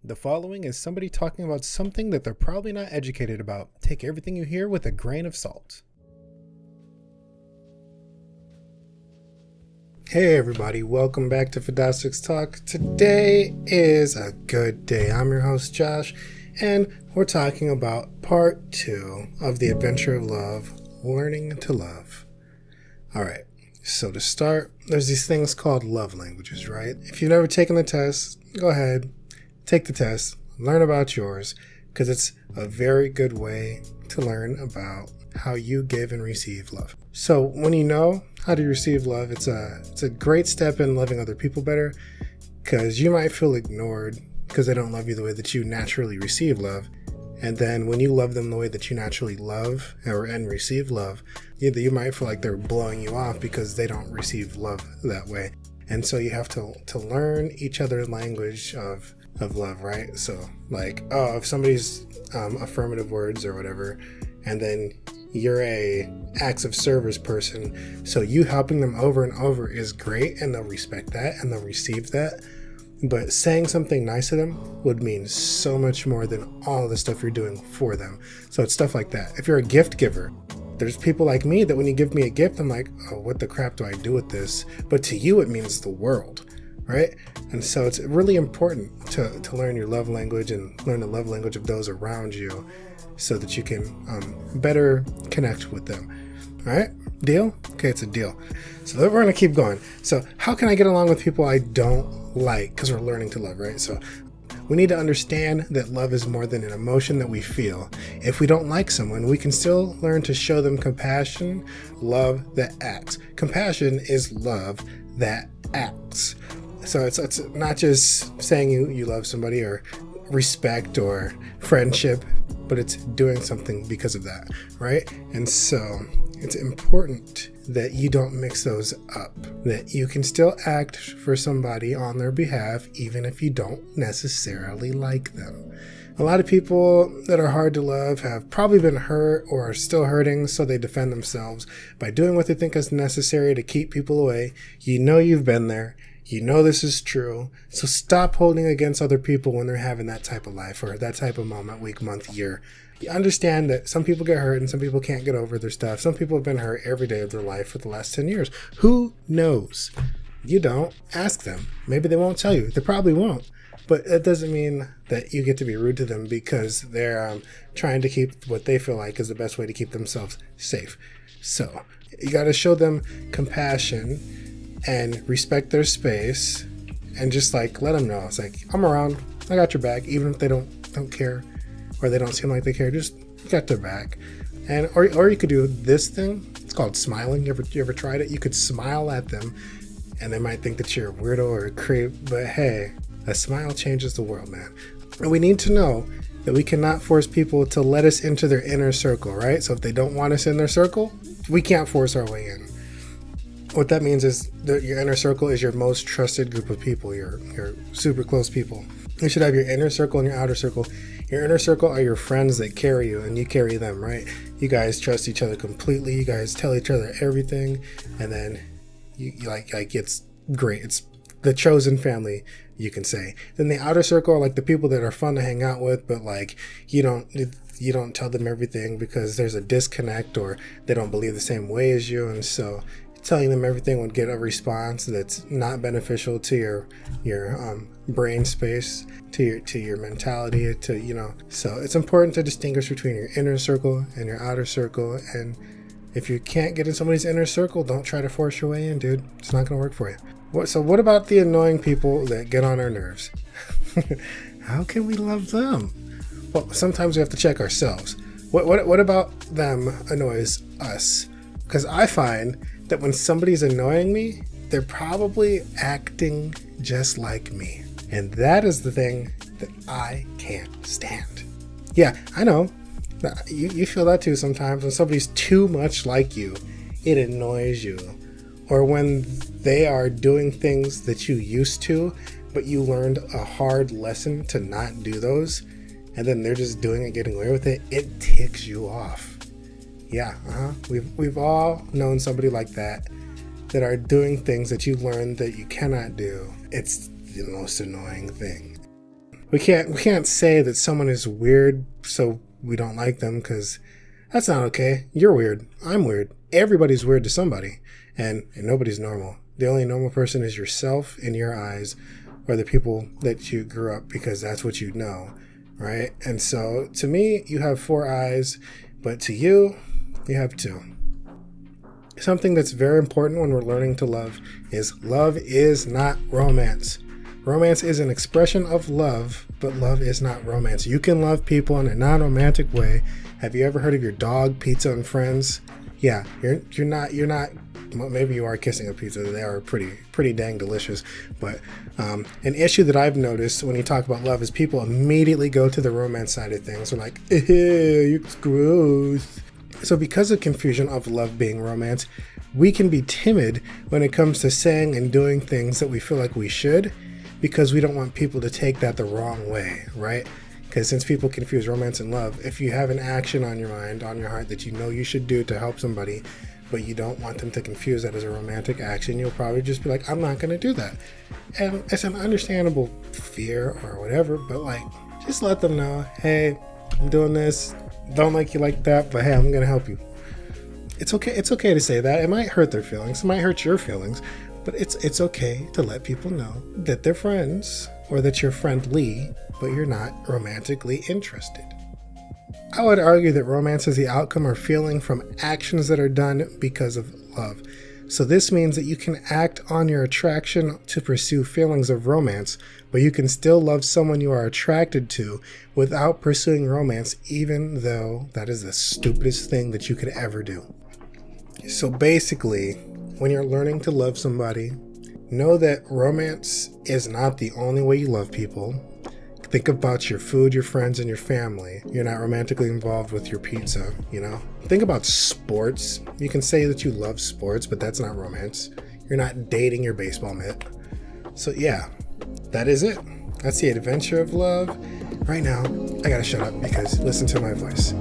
The following is somebody talking about something that they're probably not educated about. Take everything you hear with a grain of salt. Hey everybody, welcome back to Fantastics Talk. Today is a good day. I'm your host Josh, and we're talking about part 2 of the Adventure of Love, Learning to Love. Alright, so to start, there's these things called love languages, right? If you've never taken the test, go ahead, take the test, learn about yours, because it's a very good way to learn about how you give and receive love. So when you know how to receive love, it's a great step in loving other people better, because you might feel ignored because they don't love you the way that you naturally receive love. And then when you love them the way that you naturally love and receive love, you might feel like they're blowing you off because they don't receive love that way. And so you have to learn each other's language of love, right? So like, if somebody's affirmative words or whatever, and then you're a acts of service person, so you helping them over and over is great, and they'll respect that and they'll receive that. But saying something nice to them would mean so much more than all the stuff you're doing for them. So it's stuff like that. If you're a gift giver, there's people like me that when you give me a gift, I'm like, oh, what the crap do I do with this? But to you, it means the world, right? And so it's really important to learn your love language and learn the love language of those around you so that you can better connect with them. All right? Deal? Okay, it's a deal. So we're going to keep going. So how can I get along with people I don't like? Because we're learning to love, right? So we need to understand that love is more than an emotion that we feel. If we don't like someone, we can still learn to show them compassion, love that acts. Compassion is love that acts. So it's not just saying you love somebody or respect or friendship, but it's doing something because of that, right? And so it's important that you don't mix those up, that you can still act for somebody on their behalf, even if you don't necessarily like them. A lot of people that are hard to love have probably been hurt or are still hurting, so they defend themselves by doing what they think is necessary to keep people away. You know you've been there. You know this is true. So stop holding against other people when they're having that type of life or that type of moment, week, month, year. You understand that some people get hurt and some people can't get over their stuff. Some people have been hurt every day of their life for the last 10 years. Who knows? You don't. Ask them. Maybe they won't tell you. They probably won't. But that doesn't mean that you get to be rude to them because they're trying to keep what they feel like is the best way to keep themselves safe. So you got to show them compassion and respect their space and just like let them know. It's like, I'm around. I got your back. Even if they don't care or they don't seem like they care, just got their back. And or you could do this thing. It's called smiling. You ever tried it? You could smile at them and they might think that you're a weirdo or a creep, but hey, a smile changes the world, man. And we need to know that we cannot force people to let us into their inner circle, right? So if they don't want us in their circle, we can't force our way in. What that means is that your inner circle is your most trusted group of people, your super close people. You should have your inner circle and your outer circle. Your inner circle are your friends that carry you and you carry them, right? You guys trust each other completely. You guys tell each other everything. And then you like it's great. It's the chosen family, you can say. Then the outer circle are like the people that are fun to hang out with, but like you don't tell them everything because there's a disconnect or they don't believe the same way as you. And so telling them everything would get a response that's not beneficial to your brain space, to your mentality, So it's important to distinguish between your inner circle and your outer circle. And if you can't get in somebody's inner circle, don't try to force your way in, dude. It's not gonna work for you. So what about the annoying people that get on our nerves? How can we love them? Well, sometimes we have to check ourselves. What about them annoys us? Because I find that when somebody's annoying me, they're probably acting just like me. And that is the thing that I can't stand. Yeah, I know. You feel that too sometimes. When somebody's too much like you, it annoys you. Or when they are doing things that you used to, but you learned a hard lesson to not do those, and then they're just doing it, getting away with it, it ticks you off. Yeah, we've all known somebody like that are doing things that you learned that you cannot do. It's the most annoying thing. We can't say that someone is weird so we don't like them, because that's not okay. You're weird. I'm weird. Everybody's weird to somebody, and nobody's normal. The only normal person is yourself in your eyes, or the people that you grew up because that's what you know, right? And so to me, you have 4 eyes, but to you, you have 2. Something that's very important when we're learning to love is not romance. Romance is an expression of love, but love is not romance. You can love people in a non-romantic way. Have you ever heard of your dog, pizza, and friends? Yeah, you're not. Well, maybe you are kissing a pizza. They are pretty dang delicious. But an issue that I've noticed when you talk about love is people immediately go to the romance side of things. They're like, it's gross. So because of confusion of love being romance, we can be timid when it comes to saying and doing things that we feel like we should, because we don't want people to take that the wrong way, right? Because since people confuse romance and love, if you have an action on your mind, on your heart that you know you should do to help somebody, but you don't want them to confuse that as a romantic action, you'll probably just be like, I'm not going to do that. And it's an understandable fear or whatever, but like, just let them know, hey, I'm doing this. Don't like you like that, but hey, I'm going to help you. It's okay. It's okay to say that. It might hurt their feelings. It might hurt your feelings, but it's okay to let people know that they're friends, or that you're friendly, but you're not romantically interested. I would argue that romance is the outcome or feeling from actions that are done because of love. So this means that you can act on your attraction to pursue feelings of romance, but you can still love someone you are attracted to without pursuing romance, even though that is the stupidest thing that you could ever do. So basically, when you're learning to love somebody, know that romance is not the only way you love people. Think about your food, your friends, and your family. You're not romantically involved with your pizza, you know? Think about sports. You can say that you love sports, but that's not romance. You're not dating your baseball mitt. So yeah, that is it. That's the adventure of love. Right now, I gotta shut up because listen to my voice.